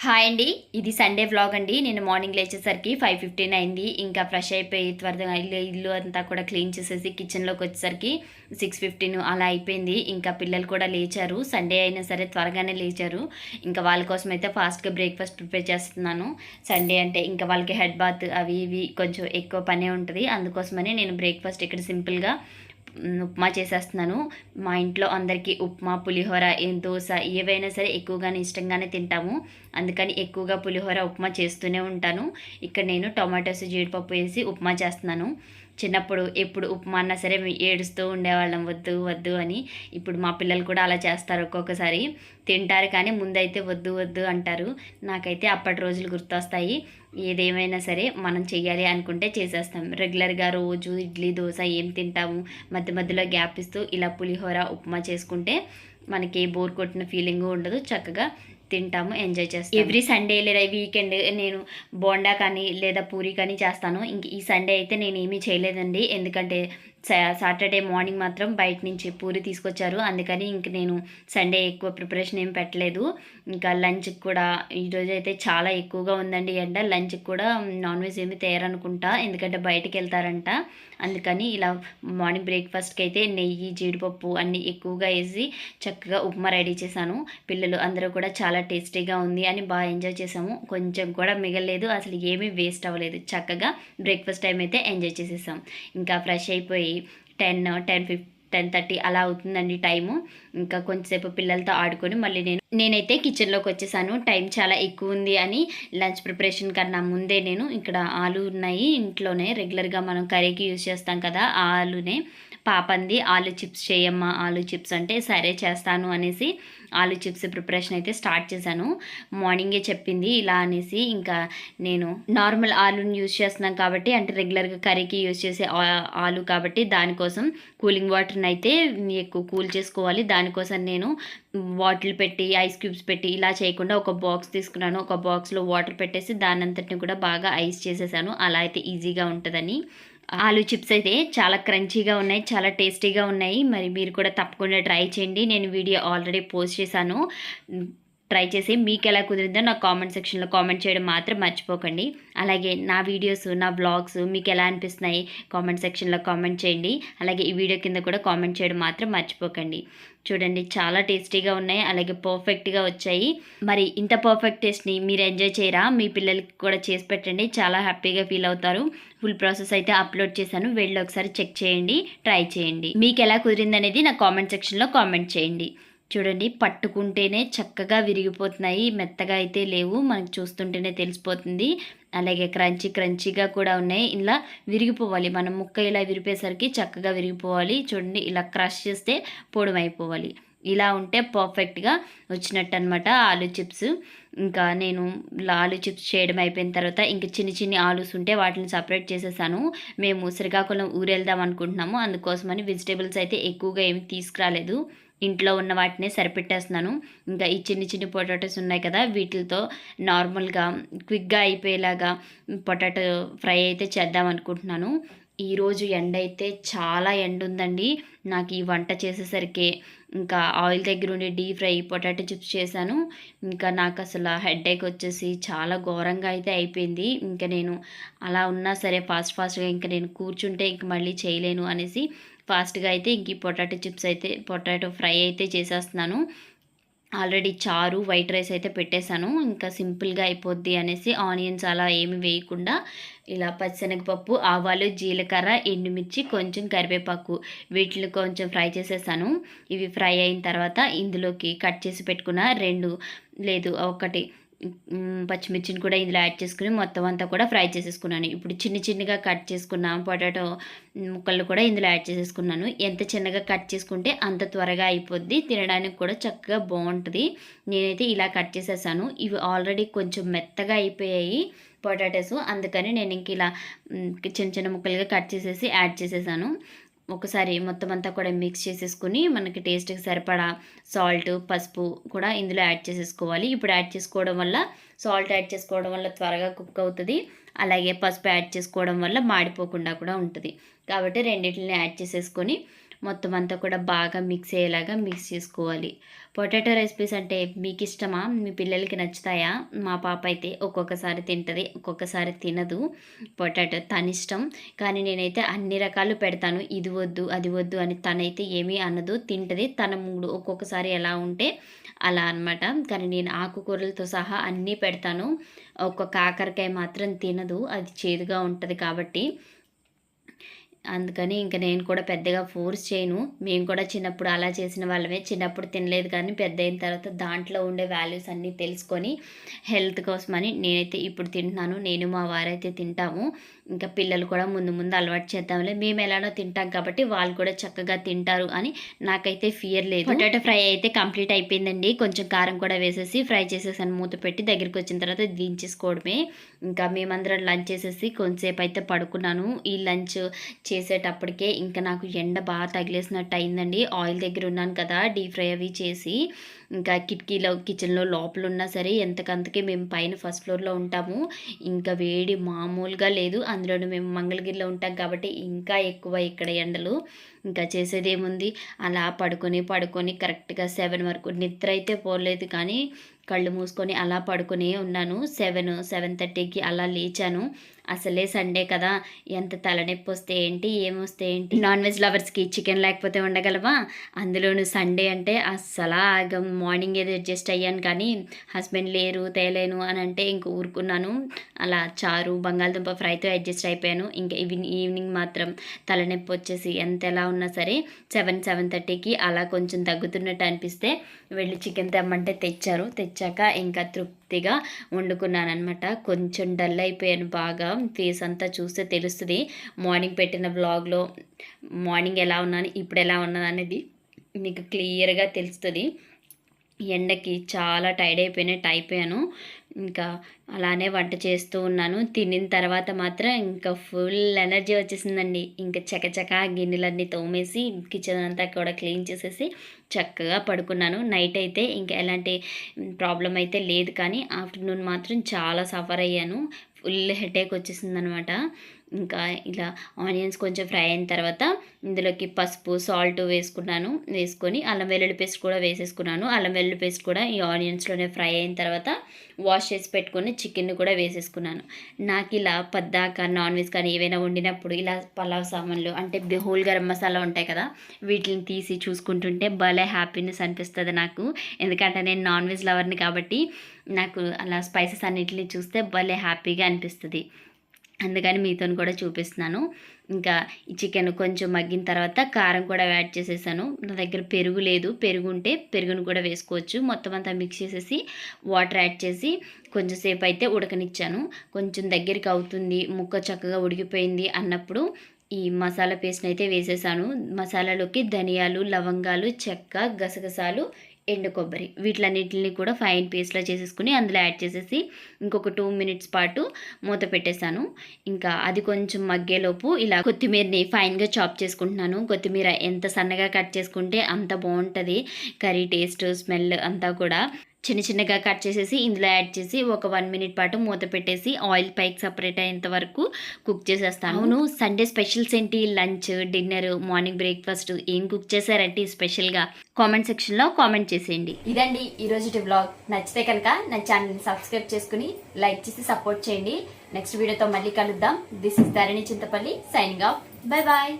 Hi అండి. ఇది Sunday vlog అండి. నేను మార్నింగ్ లేచేసరికి 5:15 అయింది. ఇంకా ఫ్రెష్ అయిపోయి త్వరగా ఇల్లు అంతా కూడా క్లీన్ చేసేసి కిచెన్లోకి వచ్చేసరికి 6:15 అలా అయిపోయింది. ఇంకా పిల్లలు కూడా లేచారు. సండే అయినా సరే త్వరగానే లేచారు. ఇంకా వాళ్ళ కోసం అయితే ఫాస్ట్గా బ్రేక్ఫాస్ట్ ప్రిపేర్ చేస్తున్నాను. సండే అంటే ఇంకా వాళ్ళకి హెడ్ బాత్ అవి ఇవి కొంచెం ఎక్కువ పనే ఉంటుంది. అందుకోసమని నేను బ్రేక్ఫాస్ట్ ఇక్కడ సింపుల్గా ఉప్మా చేసేస్తున్నాను. మా ఇంట్లో అందరికీ ఉప్మా, పులిహోర, దోశ ఏవైనా సరే ఎక్కువగానే ఇష్టంగానే తింటాము. అందుకని ఎక్కువగా పులిహోర, ఉప్మా చేస్తూనే ఉంటాను. ఇక్కడ నేను టొమాటోస్, జీడిపప్పు వేసి ఉప్మా చేస్తున్నాను. చిన్నప్పుడు ఎప్పుడు ఉప్మా అన్నా సరే ఏడుస్తూ ఉండేవాళ్ళం, వద్దు వద్దు అని. ఇప్పుడు మా పిల్లలు కూడా అలా చేస్తారు. ఒక్కొక్కసారి తింటారు కానీ ముందైతే వద్దు వద్దు అంటారు. నాకైతే అప్పటి రోజులు గుర్తొస్తాయి. ఏదేమైనా సరే మనం చెయ్యాలి అనుకుంటే చేసేస్తాం. రెగ్యులర్గా రోజు ఇడ్లీ, దోశ ఏం తింటాము? మధ్య మధ్యలో గ్యాప్ ఇస్తూ ఇలా పులిహోర, ఉప్మా చేసుకుంటే మనకి బోర్ కొట్టిన ఫీలింగ్ ఉండదు. చక్కగా తింటాము, ఎంజాయ్ చేస్తాం. ఎవ్రీ సండే లేదా వీకెండ్ నేను బోండా కానీ లేదా పూరి కానీ చేస్తాను. ఇంక ఈ సండే అయితే నేను ఏమీ చేయలేదండి. ఎందుకంటే సాటర్డే మార్నింగ్ మాత్రం బయట నుంచి పూరి తీసుకొచ్చారు. అందుకని ఇంక నేను సండే ఎక్కువ ప్రిపరేషన్ ఏం పెట్టలేదు. ఇంకా లంచ్కి కూడా ఈరోజు అయితే చాలా ఎక్కువగా ఉందండి ఎండ. లంచ్కి కూడా నాన్ వెజ్ ఏమి తేరనుకుంటా, ఎందుకంటే బయటికి వెళ్తారంట. అందుకని ఇలా మార్నింగ్ బ్రేక్ఫాస్ట్కి అయితే నెయ్యి, జీడిపప్పు అన్నీ ఎక్కువగా వేసి చక్కగా ఉప్మా రెడీ చేశాను. పిల్లలు అందరూ కూడా చాలా టేస్టీగా ఉంది అని బాగా ఎంజాయ్ చేసాము. కొంచెం కూడా మిగలలేదు, అసలు ఏమీ వేస్ట్ అవ్వలేదు. చక్కగా బ్రేక్ఫాస్ట్ టైం అయితే ఎంజాయ్ చేసేసాం. ఇంకా ఫ్రెష్ అయిపోయి 10:30 అలా అవుతుందండి టైము. ఇంకా కొంచెంసేపు పిల్లలతో ఆడుకొని మళ్ళీ నేనైతే కిచెన్లోకి వచ్చేసాను. టైం చాలా ఎక్కువ ఉంది అని లంచ్ ప్రిపరేషన్ కన్నా ముందే నేను ఇక్కడ ఆలు ఉన్నాయి ఇంట్లోనే, రెగ్యులర్గా మనం కర్రీకి యూజ్ చేస్తాం కదా, ఆ ఆలునే. పాపంది ఆలు చిప్స్ చేయమ్మా, ఆలు చిప్స్ అంటే సరే చేస్తాను అనేసి ఆలు చిప్స్ ప్రిపరేషన్ అయితే స్టార్ట్ చేశాను. మార్నింగే చెప్పింది ఇలా అనేసి. ఇంకా నేను నార్మల్ ఆలుని యూజ్ చేస్తున్నాను కాబట్టి, అంటే రెగ్యులర్గా కర్రీకి యూజ్ చేసే ఆలు కాబట్టి దానికోసం కూలింగ్ వాటర్ని అయితే ఎక్కువ కూల్ చేసుకోవాలి. దానికోసం నేను బాటిల్ పెట్టి ఐస్ క్యూబ్స్ పెట్టి ఇలా చేయకుండా ఒక బాక్స్ తీసుకున్నాను. ఒక బాక్స్లో వాటర్ పెట్టేసి దాని అంతటిని కూడా బాగా ఐస్ చేసేసాను. అలా అయితే ఈజీగా ఉంటుందని. ఆలు చిప్స్ అయితే చాలా క్రంచీగా ఉన్నాయి, చాలా టేస్టీగా ఉన్నాయి. మరి మీరు కూడా తప్పకుండా ట్రై చేయండి. నేను వీడియో ఆల్రెడీ పోస్ట్ చేశాను. ట్రై చేసి మీకు ఎలా కుదిరిందో నాకు కామెంట్ సెక్షన్లో కామెంట్ చేయడం మాత్రం మర్చిపోకండి. అలాగే నా వీడియోస్, నా బ్లాగ్స్ మీకు ఎలా అనిపిస్తున్నాయి కామెంట్ సెక్షన్లో కామెంట్ చేయండి. అలాగే ఈ వీడియో కింద కూడా కామెంట్ చేయడం మాత్రం మర్చిపోకండి. చూడండి చాలా టేస్టీగా ఉన్నాయి, అలాగే పర్ఫెక్ట్గా వచ్చాయి. మరి ఇంత పర్ఫెక్ట్ టేస్ట్ని మీరు ఎంజాయ్ చేయరా? మీ పిల్లలకి కూడా చేసి పెట్టండి, చాలా హ్యాపీగా ఫీల్ అవుతారు. ఫుల్ ప్రాసెస్ అయితే అప్లోడ్ చేశాను, వెళ్ళి ఒకసారి చెక్ చేయండి, ట్రై చేయండి. మీకు ఎలా కుదిరిందనేది నా కామెంట్ సెక్షన్లో కామెంట్ చేయండి. చూడండి పట్టుకుంటేనే చక్కగా విరిగిపోతున్నాయి, మెత్తగా అయితే లేవు, మనకు చూస్తుంటేనే తెలిసిపోతుంది. అలాగే క్రంచీగా కూడా ఉన్నాయి. ఇలా విరిగిపోవాలి, మనం ముక్క ఇలా విరిపేసరికి చక్కగా విరిగిపోవాలి. చూడండి ఇలా క్రష్ చేస్తే పొడమైపోవాలి. ఇలా ఉంటే పర్ఫెక్ట్గా వచ్చినట్టు అనమాట ఆలు చిప్స్. ఇంకా నేను ఆలు చిప్స్ చేయడం అయిపోయిన తర్వాత ఇంక చిన్ని ఆలూస్ ఉంటే వాటిని సపరేట్ చేసేసాను. మేము శ్రీకాకుళం ఊరు వెళ్దాం అనుకుంటున్నాము, అందుకోసమని వెజిటేబుల్స్ అయితే ఎక్కువగా ఏమి తీసుకురాలేదు. ఇంట్లో ఉన్న వాటినే సరిపెట్టేస్తున్నాను. ఇంకా ఈ చిన్ని పొటాటోస్ ఉన్నాయి కదా, వీటితో నార్మల్గా క్విక్గా అయిపోయేలాగా పొటాటో ఫ్రై అయితే చేద్దాం అనుకుంటున్నాను. ఈరోజు ఎండ అయితే చాలా ఎండ ఉందండి. నాకు ఈ వంట చేసేసరికి ఇంకా ఆయిల్ దగ్గర ఉండి డీప్ ఫ్రై పొటాటో చిప్స్ చేశాను. ఇంకా నాకు అసలు హెడేక్ వచ్చేసి చాలా ఘోరంగా అయితే అయిపోయింది. ఇంకా నేను అలా ఉన్నా సరే ఫాస్ట్గా ఇంకా నేను కూర్చుంటే ఇంక మళ్ళీ చేయలేను అనేసి ఫాస్ట్గా అయితే ఇంక ఈ పొటాటో ఫ్రై అయితే చేసేస్తున్నాను. ఆల్రెడీ చారు, వైట్ రైస్ అయితే పెట్టేశాను. ఇంకా సింపుల్గా అయిపోద్ది అనేసి ఆనియన్స్ అలా ఏమి వేయకుండా ఇలా పచ్చిశనగపప్పు, ఆవాలు, జీలకర్ర, ఎండుమిర్చి, కొంచెం కరివేపాకు వీటిని కొంచెం ఫ్రై చేసేసాను. ఇవి ఫ్రై అయిన తర్వాత ఇందులోకి కట్ చేసి పెట్టుకున్న 2 లేదు 1 పచ్చిమిర్చిని కూడా ఇందులో యాడ్ చేసుకుని మొత్తం అంతా కూడా ఫ్రై చేసేసుకున్నాను. ఇప్పుడు చిన్నగా కట్ చేసుకున్న పొటాటో ముక్కలు కూడా ఇందులో యాడ్ చేసేసుకున్నాను. ఎంత చిన్నగా కట్ చేసుకుంటే అంత త్వరగా అయిపోద్ది, తినడానికి కూడా చక్కగా బాగుంటుంది. నేనైతే ఇలా కట్ చేసేసాను. ఇవి ఆల్రెడీ కొంచెం మెత్తగా అయిపోయాయి పొటాటోస్, అందుకని నేను ఇంక ఇలా చిన్న ముక్కలుగా కట్ చేసేసి యాడ్ చేసేసాను. ఒకసారి మొత్తం అంతా కూడా మిక్స్ చేసేసుకుని మనకి టేస్ట్కి సరిపడా సాల్ట్, పసుపు కూడా ఇందులో యాడ్ చేసేసుకోవాలి. ఇప్పుడు సాల్ట్ యాడ్ చేసుకోవడం వల్ల త్వరగా కుక్ అవుతుంది. అలాగే పసుపు యాడ్ చేసుకోవడం వల్ల మాడిపోకుండా కూడా ఉంటుంది. కాబట్టి రెండింటిని యాడ్ చేసేసుకొని మొత్తం అంతా కూడా బాగా మిక్స్ అయ్యేలాగా మిక్స్ చేసుకోవాలి. పొటాటో రెసిపీస్ అంటే మీకు ఇష్టమా? మీ పిల్లలకి నచ్చుతాయా? మా పాప అయితే ఒక్కొక్కసారి తింటుంది, ఒక్కొక్కసారి తినదు. పొటాటో తన ఇష్టం, కానీ నేనైతే అన్ని రకాలు పెడతాను. ఇది వద్దు అది వద్దు అని తనైతే ఏమీ అనదు, తింటుంది. తన మూడు ఒక్కొక్కసారి ఎలా ఉంటే అలా అనమాట. కానీ నేను ఆకుకూరలతో సహా అన్నీ పెడతాను. ఒక కాకరకాయ మాత్రం తినదు, అది చేదుగా ఉంటుంది కాబట్టి. అందుకని ఇంక నేను కూడా పెద్దగా ఫోర్స్ చేయను. మేము కూడా చిన్నప్పుడు అలా చేసిన వాళ్ళమే. చిన్నప్పుడు తినలేదు, కానీ పెద్ద అయిన తర్వాత దాంట్లో ఉండే వాల్యూస్ అన్నీ తెలుసుకొని హెల్త్ కోసమని నేనైతే ఇప్పుడు తింటున్నాను. నేను మా వారైతే తింటాము. ఇంకా పిల్లలు కూడా ముందు ముందు అలవాటు చేద్దాంలే, మేము ఎలానో తింటాం కాబట్టి వాళ్ళు కూడా చక్కగా తింటారు అని నాకైతే ఫియర్ లేదు. పొటాటో ఫ్రై అయితే కంప్లీట్ అయిపోయిందండి. కొంచెం కారం కూడా వేసేసి ఫ్రై చేసేసాను. మూత పెట్టి దగ్గరికి వచ్చిన తర్వాత దించేసుకోవడమే. ఇంకా మేమందరం లంచ్ చేసేసి కొంతసేపు అయితే పడుకున్నాను. ఈ లంచ్ చేసేటప్పటికే ఇంకా నాకు ఎండ బాగా తగిలేసినట్టు అయిందండి. ఆయిల్ దగ్గర ఉన్నాను కదా, డీప్ ఫ్రై అవి చేసి. ఇంకా కిచెన్లో లోపల ఉన్నా సరే ఎంతకంతకి మేము పైన ఫస్ట్ ఫ్లోర్లో ఉంటాము. ఇంకా వేడి మామూలుగా లేదు. అందులోనూ మేము మంగళగిరిలో ఉంటాం కాబట్టి ఇంకా ఎక్కువ ఇక్కడ ఎండలు. ఇంకా చేసేదేముంది, అలా పడుకొని కరెక్ట్గా 7 వరకు నిద్ర అయితే పోలేదు, కానీ కళ్ళు మూసుకొని అలా పడుకునే ఉన్నాను. 7:30కి అలా లేచాను. అసలే సండే కదా, ఎంత తలనొప్పి వస్తే ఏంటి, ఏమొస్తే ఏంటి. నాన్ వెజ్ లవర్స్కి చికెన్ లేకపోతే ఉండగలవా? అందులోనూ సండే అంటే అస్సలా ఆగం. మార్నింగ్ ఏదో అడ్జస్ట్ అయ్యాను, కానీ హస్బెండ్ లేరు తేలేను అని అంటే ఇంక ఊరుకున్నాను. అలా చారు బంగాళదుంప ఫ్రైతో అడ్జస్ట్ అయిపోయాను. ఇంకా ఈవినింగ్ మాత్రం తలనొప్పి వచ్చేసి ఎంత ఎలా ఉన్నా సరే 7:30కి అలా కొంచెం తగ్గుతున్నట్టు అనిపిస్తే వెళ్ళి చికెన్ తెమ్మంటే తెచ్చాక ఇంకా తృప్తిగా వండుకున్నాను అనమాట. కొంచెం డల్ అయిపోయాను బాగా, ఫేస్ అంతా చూస్తే తెలుస్తుంది. మార్నింగ్ పెట్టిన వ్లాగ్లో మార్నింగ్ ఎలా ఉన్నాను, ఇప్పుడు ఎలా ఉన్నాను అనేది మీకు క్లియర్గా తెలుస్తుంది. ఎండకి చాలా టైర్డ్ అయిపోయాను. ఇంకా అలానే వంట చేస్తూ ఉన్నాను. తినిన తర్వాత మాత్రం ఇంకా ఫుల్ ఎనర్జీ వచ్చేసిందండి. ఇంకా చకచక గిన్నెలన్నీ తోమేసి కిచెన్ అంతా కూడా క్లీన్ చేసేసి చక్కగా పడుకున్నాను. నైట్ అయితే ఇంకా ఎలాంటి ప్రాబ్లం అయితే లేదు, కానీ ఆఫ్టర్నూన్ మాత్రం చాలా సఫర్ అయ్యాను. ఫుల్ హెడేక్ వచ్చేసిందనమాట. ఇంకా ఇలా ఆనియన్స్ కొంచెం ఫ్రై అయిన తర్వాత ఇందులోకి పసుపు సాల్ట్ వేసుకొని అల్లం వెల్లుల్లి పేస్ట్ కూడా వేసేసుకున్నాను. అల్లం వెల్లుల్లి పేస్ట్ కూడా ఈ ఆనియన్స్లోనే ఫ్రై అయిన తర్వాత వాష్ చేసి పెట్టుకొని చికెన్ కూడా వేసేసుకున్నాను. నాకు ఇలా పద్దాక నాన్ వెజ్ కానీ ఏవైనా వండినప్పుడు ఇలా పలావ్ సామాన్లు అంటే హోల్ గరం మసాలా ఉంటాయి కదా, వీటిని తీసి చూసుకుంటుంటే భలే హ్యాపీనెస్ అనిపిస్తుంది నాకు. ఎందుకంటే నేను నాన్ వెజ్ లవర్ని కాబట్టి నాకు అలా స్పైసెస్ అన్నిటిని చూస్తే భలే హ్యాపీగా అనిపిస్తుంది. అందుకని మీతో కూడా చూపిస్తున్నాను. ఇంకా ఈ చికెన్ కొంచెం మగ్గిన తర్వాత కారం కూడా యాడ్ చేసేసాను. నా దగ్గర పెరుగు లేదు, పెరుగు ఉంటే పెరుగును కూడా వేసుకోవచ్చు. మొత్తం అంతా మిక్స్ చేసేసి వాటర్ యాడ్ చేసి కొంచెంసేపు అయితే ఉడకనిచ్చాను. కొంచెం దగ్గరికి అవుతుంది, ముక్క చక్కగా ఉడికిపోయింది అన్నప్పుడు ఈ మసాలా పేస్ట్ని అయితే వేసేసాను. మసాలాలోకి ధనియాలు, లవంగాలు, చెక్క, గసగసాలు, ఎండు కొబ్బరి వీటిలన్నిటిని కూడా ఫైన్ పేస్ట్లా చేసేసుకుని అందులో యాడ్ చేసేసి ఇంకొక 2 మినిట్స్ పాటు మూత పెట్టేశాను. ఇంకా అది కొంచెం మగ్గేలోపు ఇలా కొత్తిమీరని ఫైన్గా చాప్ చేసుకుంటున్నాను. కొత్తిమీర ఎంత సన్నగా కట్ చేసుకుంటే అంత బాగుంటుంది కర్రీ, టేస్ట్, స్మెల్ అంతా కూడా. చిన్నగా కట్ చేసేసి ఇందులో యాడ్ చేసి ఒక 1 మినిట్ పాటు మూత పెట్టేసి ఆయిల్ పైకి సపరేట్ అయ్యేంత వరకు కుక్ చేసేస్తాను. అవును, సండే స్పెషల్స్ ఏంటి? లంచ్, డిన్నర్, మార్నింగ్ బ్రేక్ఫాస్ట్ ఏం కుక్ చేశారంటే స్పెషల్గా కామెంట్ సెక్షన్లో కామెంట్ చేసేయండి. ఇదండి ఈరోజు వ్లాగ్. నచ్చితే కనుక నా ఛానల్ని సబ్స్క్రైబ్ చేసుకుని లైక్ చేసి సపోర్ట్ చేయండి. నెక్స్ట్ వీడియోతో మళ్ళీ కలుద్దాం. This is Dharani Chintapalli signing off. Bye bye.